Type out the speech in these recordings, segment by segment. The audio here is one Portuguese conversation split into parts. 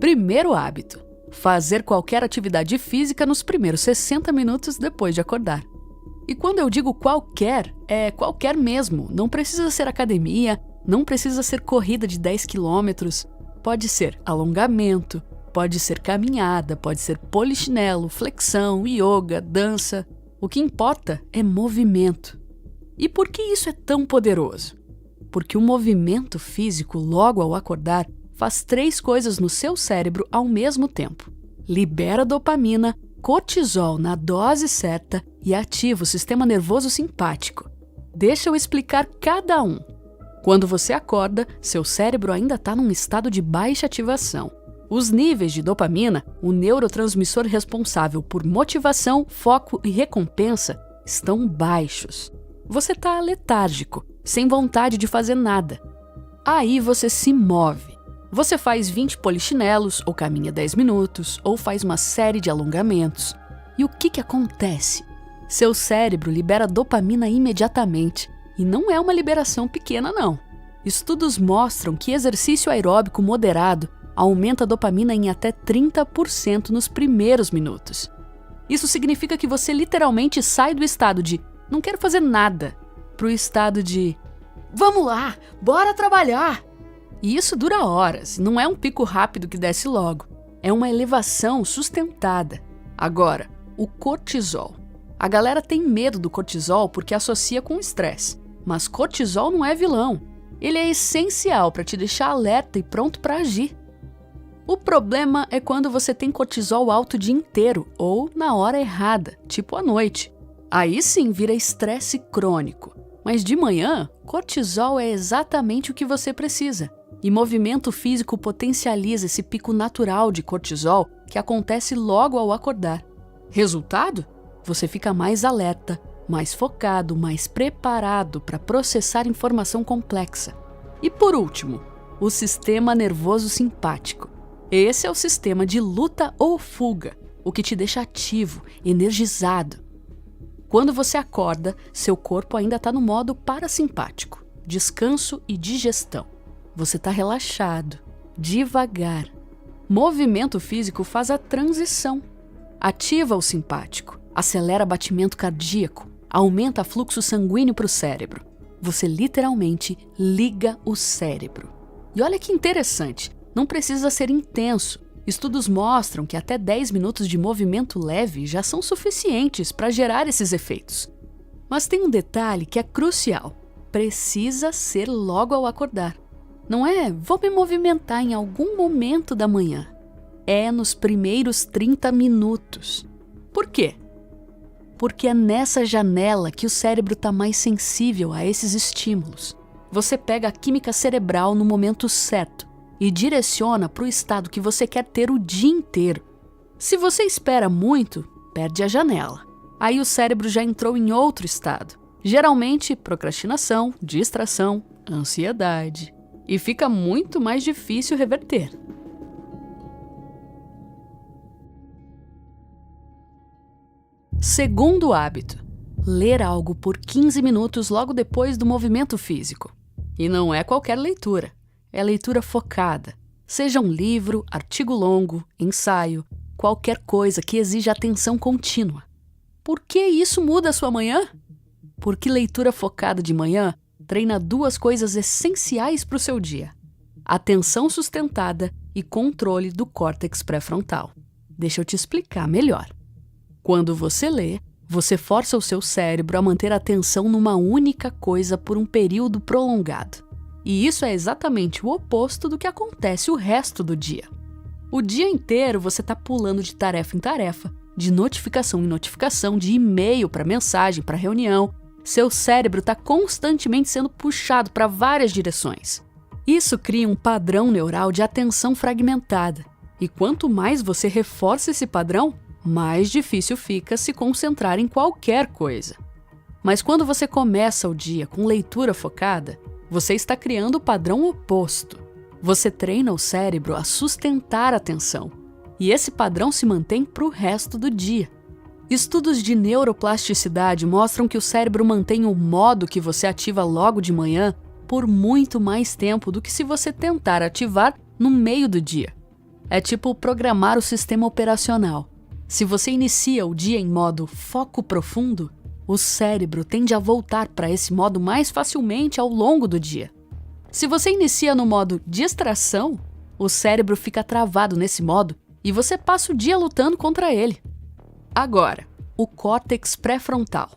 Primeiro hábito: fazer qualquer atividade física nos primeiros 60 minutos depois de acordar. E quando eu digo qualquer, é qualquer mesmo. Não precisa ser academia, não precisa ser corrida de 10 quilômetros. Pode ser alongamento, pode ser caminhada, pode ser polichinelo, flexão, yoga, dança. O que importa é movimento. E por que isso é tão poderoso? Porque o movimento físico, logo ao acordar, faz 3 coisas no seu cérebro ao mesmo tempo. Libera dopamina, cortisol na dose certa e ativa o sistema nervoso simpático. Deixa eu explicar cada um. Quando você acorda, seu cérebro ainda está num estado de baixa ativação. Os níveis de dopamina, o neurotransmissor responsável por motivação, foco e recompensa, estão baixos. Você está letárgico, sem vontade de fazer nada. Aí você se move. Você faz 20 polichinelos, ou caminha 10 minutos, ou faz uma série de alongamentos. E o que acontece? Seu cérebro libera dopamina imediatamente. E não é uma liberação pequena, não. Estudos mostram que exercício aeróbico moderado aumenta a dopamina em até 30% nos primeiros minutos. Isso significa que você literalmente sai do estado de não quero fazer nada para o estado de vamos lá, bora trabalhar! E isso dura horas, não é um pico rápido que desce logo. É uma elevação sustentada. Agora, o cortisol. A galera tem medo do cortisol porque associa com o estresse. Mas cortisol não é vilão. Ele é essencial para te deixar alerta e pronto para agir. O problema é quando você tem cortisol alto o dia inteiro ou na hora errada, tipo à noite. Aí sim vira estresse crônico. Mas de manhã, cortisol é exatamente o que você precisa. E movimento físico potencializa esse pico natural de cortisol que acontece logo ao acordar. Resultado? Você fica mais alerta, mais focado, mais preparado para processar informação complexa. E por último, o sistema nervoso simpático. Esse é o sistema de luta ou fuga, o que te deixa ativo, energizado. Quando você acorda, seu corpo ainda está no modo parasimpático, descanso e digestão. Você está relaxado, devagar. Movimento físico faz a transição. Ativa o simpático, acelera batimento cardíaco, aumenta fluxo sanguíneo para o cérebro. Você literalmente liga o cérebro. E olha que interessante, não precisa ser intenso. Estudos mostram que até 10 minutos de movimento leve já são suficientes para gerar esses efeitos. Mas tem um detalhe que é crucial. Precisa ser logo ao acordar. Não é, vou me movimentar em algum momento da manhã. É nos primeiros 30 minutos. Por quê? Porque é nessa janela que o cérebro está mais sensível a esses estímulos. Você pega a química cerebral no momento certo e direciona para o estado que você quer ter o dia inteiro. Se você espera muito, perde a janela. Aí o cérebro já entrou em outro estado. Geralmente, procrastinação, distração, ansiedade. E fica muito mais difícil reverter. Segundo hábito: ler algo por 15 minutos logo depois do movimento físico. E não é qualquer leitura, é leitura focada. Seja um livro, artigo longo, ensaio, qualquer coisa que exija atenção contínua. Por que isso muda a sua manhã? Porque leitura focada de manhã treina 2 coisas essenciais para o seu dia: atenção sustentada e controle do córtex pré-frontal. Deixa eu te explicar melhor. Quando você lê, você força o seu cérebro a manter a atenção numa única coisa por um período prolongado. E isso é exatamente o oposto do que acontece o resto do dia. O dia inteiro você está pulando de tarefa em tarefa, de notificação em notificação, de e-mail para mensagem, para reunião. Seu cérebro está constantemente sendo puxado para várias direções. Isso cria um padrão neural de atenção fragmentada. E quanto mais você reforça esse padrão, mais difícil fica se concentrar em qualquer coisa. Mas quando você começa o dia com leitura focada, você está criando o padrão oposto. Você treina o cérebro a sustentar a atenção. E esse padrão se mantém para o resto do dia. Estudos de neuroplasticidade mostram que o cérebro mantém o modo que você ativa logo de manhã por muito mais tempo do que se você tentar ativar no meio do dia. É tipo programar o sistema operacional. Se você inicia o dia em modo foco profundo, o cérebro tende a voltar para esse modo mais facilmente ao longo do dia. Se você inicia no modo distração, o cérebro fica travado nesse modo e você passa o dia lutando contra ele. Agora, o córtex pré-frontal.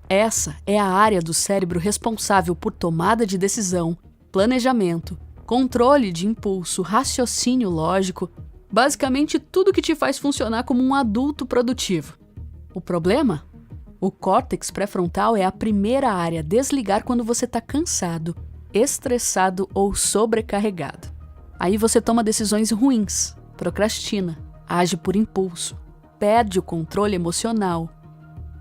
Essa é a área do cérebro responsável por tomada de decisão, planejamento, controle de impulso, raciocínio lógico, basicamente tudo que te faz funcionar como um adulto produtivo. O problema? O córtex pré-frontal é a primeira área a desligar quando você está cansado, estressado ou sobrecarregado. Aí você toma decisões ruins, procrastina, age por impulso, perde o controle emocional.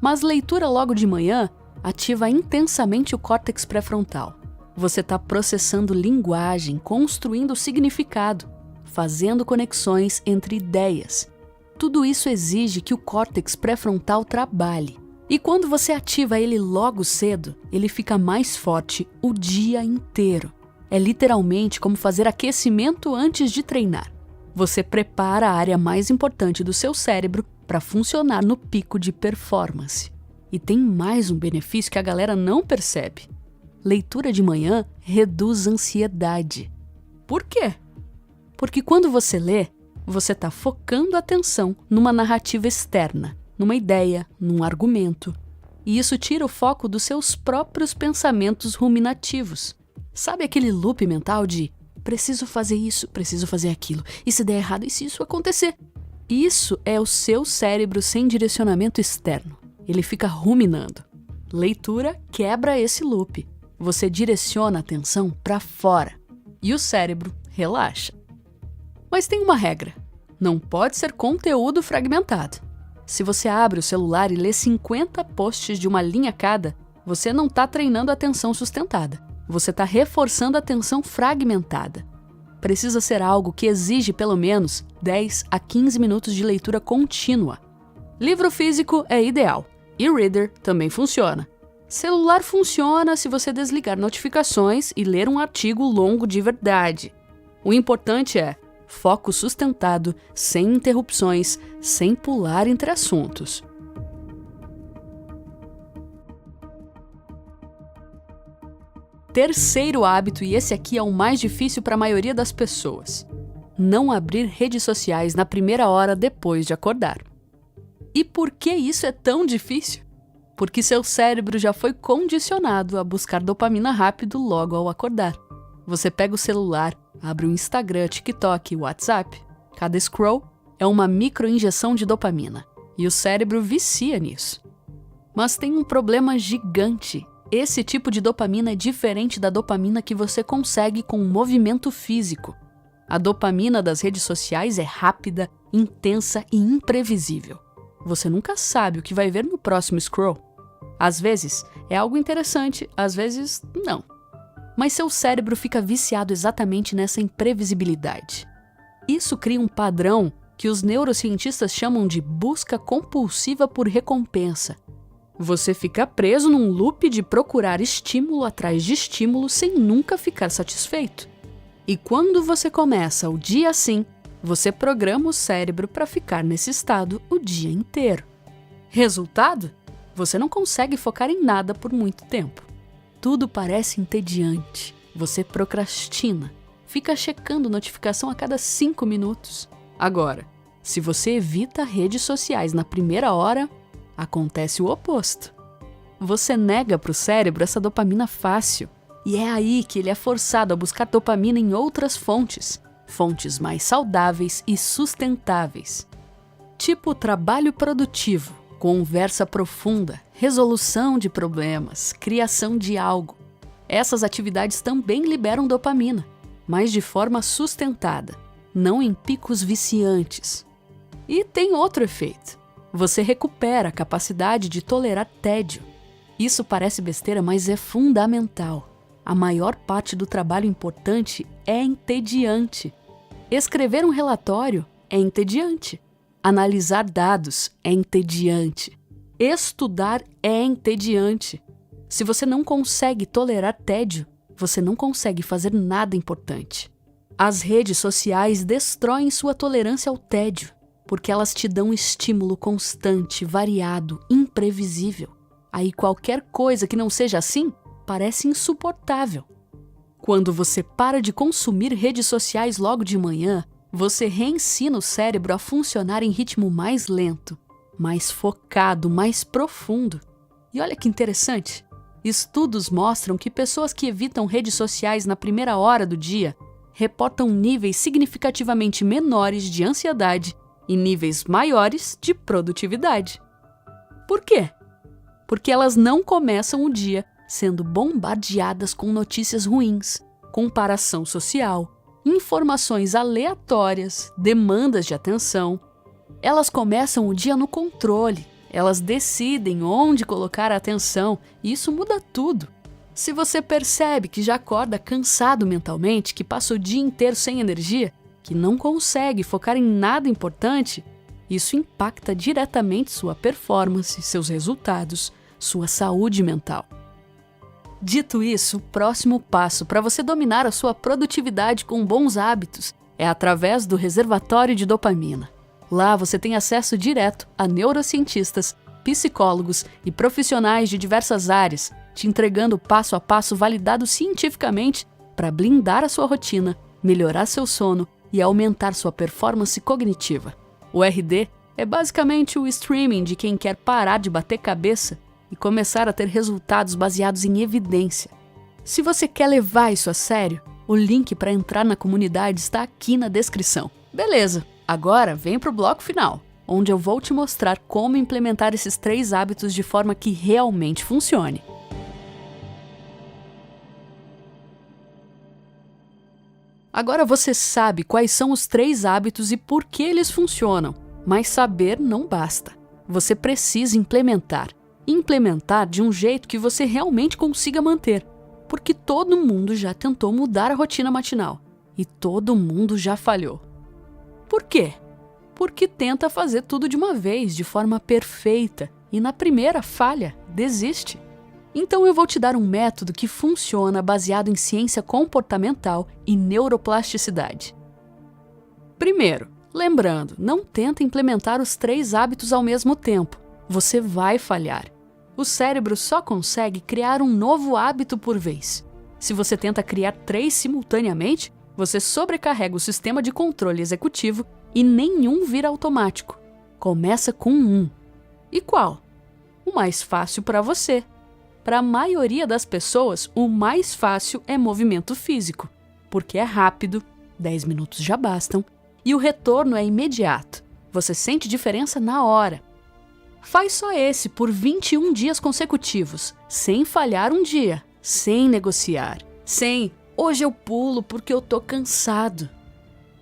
Mas leitura logo de manhã ativa intensamente o córtex pré-frontal. Você está processando linguagem, construindo significado, fazendo conexões entre ideias. Tudo isso exige que o córtex pré-frontal trabalhe. E quando você ativa ele logo cedo, ele fica mais forte o dia inteiro. É literalmente como fazer aquecimento antes de treinar. Você prepara a área mais importante do seu cérebro para funcionar no pico de performance. E tem mais um benefício que a galera não percebe. Leitura de manhã reduz ansiedade. Por quê? Porque quando você lê, você está focando a atenção numa narrativa externa, numa ideia, num argumento. E isso tira o foco dos seus próprios pensamentos ruminativos. Sabe aquele loop mental de preciso fazer isso, preciso fazer aquilo, e se der errado, e se isso acontecer? Isso é o seu cérebro sem direcionamento externo. Ele fica ruminando. Leitura quebra esse loop. Você direciona a atenção para fora e o cérebro relaxa. Mas tem uma regra: não pode ser conteúdo fragmentado. Se você abre o celular e lê 50 posts de uma linha cada, você não está treinando a atenção sustentada. Você está reforçando a atenção fragmentada. Precisa ser algo que exige pelo menos 10 a 15 minutos de leitura contínua. Livro físico é ideal. E-reader também funciona. Celular funciona se você desligar notificações e ler um artigo longo de verdade. O importante é foco sustentado, sem interrupções, sem pular entre assuntos. Terceiro hábito, e esse aqui é o mais difícil para a maioria das pessoas: não abrir redes sociais na primeira hora depois de acordar. E por que isso é tão difícil? Porque seu cérebro já foi condicionado a buscar dopamina rápido logo ao acordar. Você pega o celular, abre o Instagram, TikTok e WhatsApp. Cada scroll é uma microinjeção de dopamina, e o cérebro vicia nisso. Mas tem um problema gigante. Esse tipo de dopamina é diferente da dopamina que você consegue com o movimento físico. A dopamina das redes sociais é rápida, intensa e imprevisível. Você nunca sabe o que vai ver no próximo scroll. Às vezes é algo interessante, às vezes não. Mas seu cérebro fica viciado exatamente nessa imprevisibilidade. Isso cria um padrão que os neurocientistas chamam de busca compulsiva por recompensa. Você fica preso num loop de procurar estímulo atrás de estímulo sem nunca ficar satisfeito. E quando você começa o dia assim, você programa o cérebro para ficar nesse estado o dia inteiro. Resultado? Você não consegue focar em nada por muito tempo. Tudo parece entediante. Você procrastina. Fica checando notificação a cada 5 minutos. Agora, se você evita redes sociais na primeira hora, acontece o oposto. Você nega para o cérebro essa dopamina fácil. E é aí que ele é forçado a buscar dopamina em outras fontes mais saudáveis e sustentáveis. Tipo trabalho produtivo, conversa profunda, resolução de problemas, criação de algo. Essas atividades também liberam dopamina, mas de forma sustentada, não em picos viciantes. E tem outro efeito. Você recupera a capacidade de tolerar tédio. Isso parece besteira, mas é fundamental. A maior parte do trabalho importante é entediante. Escrever um relatório é entediante. Analisar dados é entediante. Estudar é entediante. Se você não consegue tolerar tédio, você não consegue fazer nada importante. As redes sociais destroem sua tolerância ao tédio, porque elas te dão estímulo constante, variado, imprevisível. Aí qualquer coisa que não seja assim parece insuportável. Quando você para de consumir redes sociais logo de manhã, você reensina o cérebro a funcionar em ritmo mais lento, mais focado, mais profundo. E olha que interessante, estudos mostram que pessoas que evitam redes sociais na primeira hora do dia reportam níveis significativamente menores de ansiedade e níveis maiores de produtividade. Por quê? Porque elas não começam o dia sendo bombardeadas com notícias ruins, comparação social, informações aleatórias, demandas de atenção. Elas começam o dia no controle, elas decidem onde colocar a atenção e isso muda tudo. Se você percebe que já acorda cansado mentalmente, que passa o dia inteiro sem energia, que não consegue focar em nada importante, isso impacta diretamente sua performance, seus resultados, sua saúde mental. Dito isso, o próximo passo para você dominar a sua produtividade com bons hábitos é através do reservatório de dopamina. Lá você tem acesso direto a neurocientistas, psicólogos e profissionais de diversas áreas, te entregando passo a passo validado cientificamente para blindar a sua rotina, melhorar seu sono e aumentar sua performance cognitiva. O RD é basicamente o streaming de quem quer parar de bater cabeça e começar a ter resultados baseados em evidência. Se você quer levar isso a sério, o link para entrar na comunidade está aqui na descrição. Beleza, agora vem para o bloco final, onde eu vou te mostrar como implementar esses 3 hábitos de forma que realmente funcione. Agora você sabe quais são os 3 hábitos e por que eles funcionam, mas saber não basta. Você precisa implementar. Implementar de um jeito que você realmente consiga manter, porque todo mundo já tentou mudar a rotina matinal e todo mundo já falhou. Por quê? Porque tenta fazer tudo de uma vez, de forma perfeita, e na primeira falha, desiste. Então eu vou te dar um método que funciona baseado em ciência comportamental e neuroplasticidade. Primeiro, lembrando, não tenta implementar os 3 hábitos ao mesmo tempo. Você vai falhar. O cérebro só consegue criar um novo hábito por vez. Se você tenta criar 3 simultaneamente, você sobrecarrega o sistema de controle executivo e nenhum vira automático. Começa com um. E qual? O mais fácil para você. Para a maioria das pessoas, o mais fácil é movimento físico, porque é rápido, 10 minutos já bastam, e o retorno é imediato. Você sente diferença na hora. Faz só esse por 21 dias consecutivos, sem falhar um dia, sem negociar, sem hoje eu pulo porque eu tô cansado.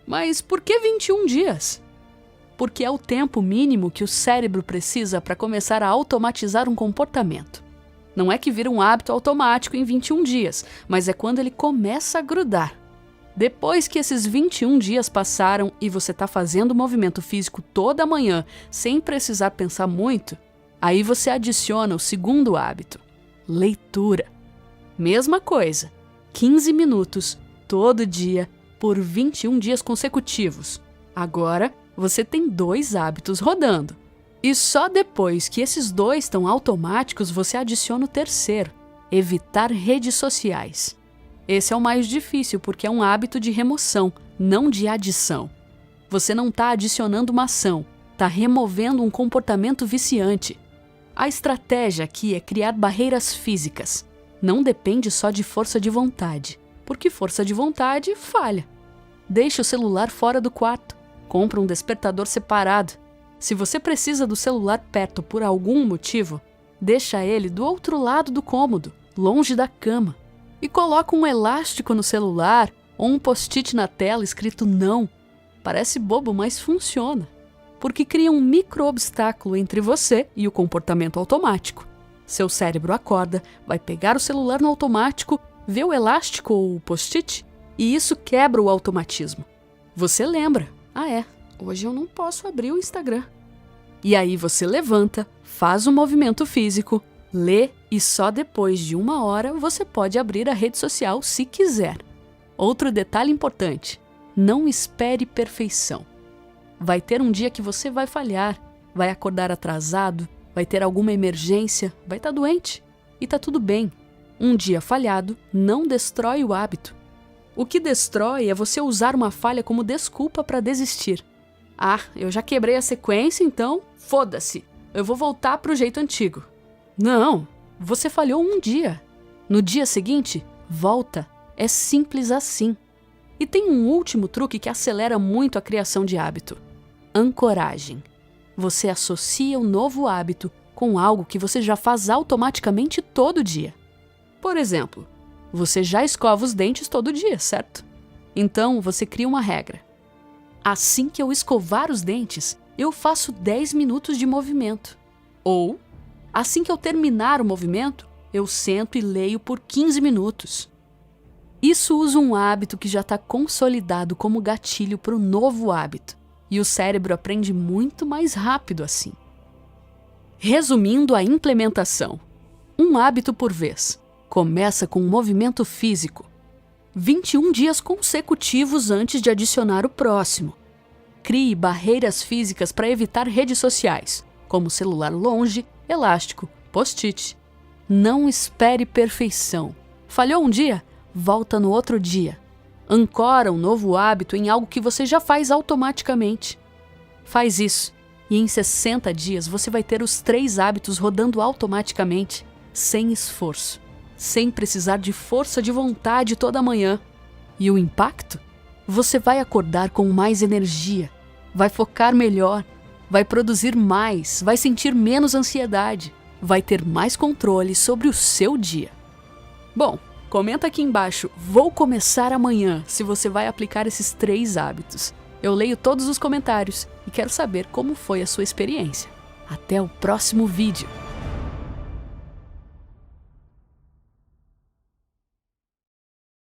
Mas por que 21 dias? Porque é o tempo mínimo que o cérebro precisa para começar a automatizar um comportamento. Não é que vira um hábito automático em 21 dias, mas é quando ele começa a grudar. Depois que esses 21 dias passaram e você está fazendo movimento físico toda manhã sem precisar pensar muito, aí você adiciona o segundo hábito, leitura. Mesma coisa, 15 minutos, todo dia, por 21 dias consecutivos. Agora, você tem 2 hábitos rodando. E só depois que esses 2 estão automáticos, você adiciona o terceiro, evitar redes sociais. Esse é o mais difícil porque é um hábito de remoção, não de adição. Você não está adicionando uma ação, está removendo um comportamento viciante. A estratégia aqui é criar barreiras físicas. Não depende só de força de vontade, porque força de vontade falha. Deixe o celular fora do quarto, compra um despertador separado. Se você precisa do celular perto por algum motivo, deixa ele do outro lado do cômodo, longe da cama. E coloca um elástico no celular ou um post-it na tela escrito não. Parece bobo, mas funciona. Porque cria um micro-obstáculo entre você e o comportamento automático. Seu cérebro acorda, vai pegar o celular no automático, vê o elástico ou o post-it e isso quebra o automatismo. Você lembra, hoje eu não posso abrir o Instagram. E aí você levanta, faz um movimento físico, lê e só depois de 1 hora você pode abrir a rede social se quiser. Outro detalhe importante: não espere perfeição. Vai ter um dia que você vai falhar, vai acordar atrasado, vai ter alguma emergência, vai estar doente. E tá tudo bem. Um dia falhado não destrói o hábito. O que destrói é você usar uma falha como desculpa para desistir. Ah, eu já quebrei a sequência, então foda-se. Eu vou voltar pro jeito antigo. Não, você falhou um dia. No dia seguinte, volta. É simples assim. E tem um último truque que acelera muito a criação de hábito: ancoragem. Você associa o novo hábito com algo que você já faz automaticamente todo dia. Por exemplo, você já escova os dentes todo dia, certo? Então você cria uma regra: assim que eu escovar os dentes, eu faço 10 minutos de movimento. Ou, assim que eu terminar o movimento, eu sento e leio por 15 minutos. Isso usa um hábito que já está consolidado como gatilho para o novo hábito. E o cérebro aprende muito mais rápido assim. Resumindo a implementação: um hábito por vez. Começa com um movimento físico. 21 dias consecutivos antes de adicionar o próximo. Crie barreiras físicas para evitar redes sociais, como celular longe, elástico, post-it. Não espere perfeição. Falhou um dia? Volta no outro dia. Ancora um novo hábito em algo que você já faz automaticamente. Faz isso, e em 60 dias você vai ter os 3 hábitos rodando automaticamente, sem esforço, sem precisar de força de vontade toda manhã. E o impacto? Você vai acordar com mais energia, vai focar melhor, vai produzir mais, vai sentir menos ansiedade, vai ter mais controle sobre o seu dia. Bom, comenta aqui embaixo: vou começar amanhã, se você vai aplicar esses 3 hábitos. Eu leio todos os comentários e quero saber como foi a sua experiência. Até o próximo vídeo!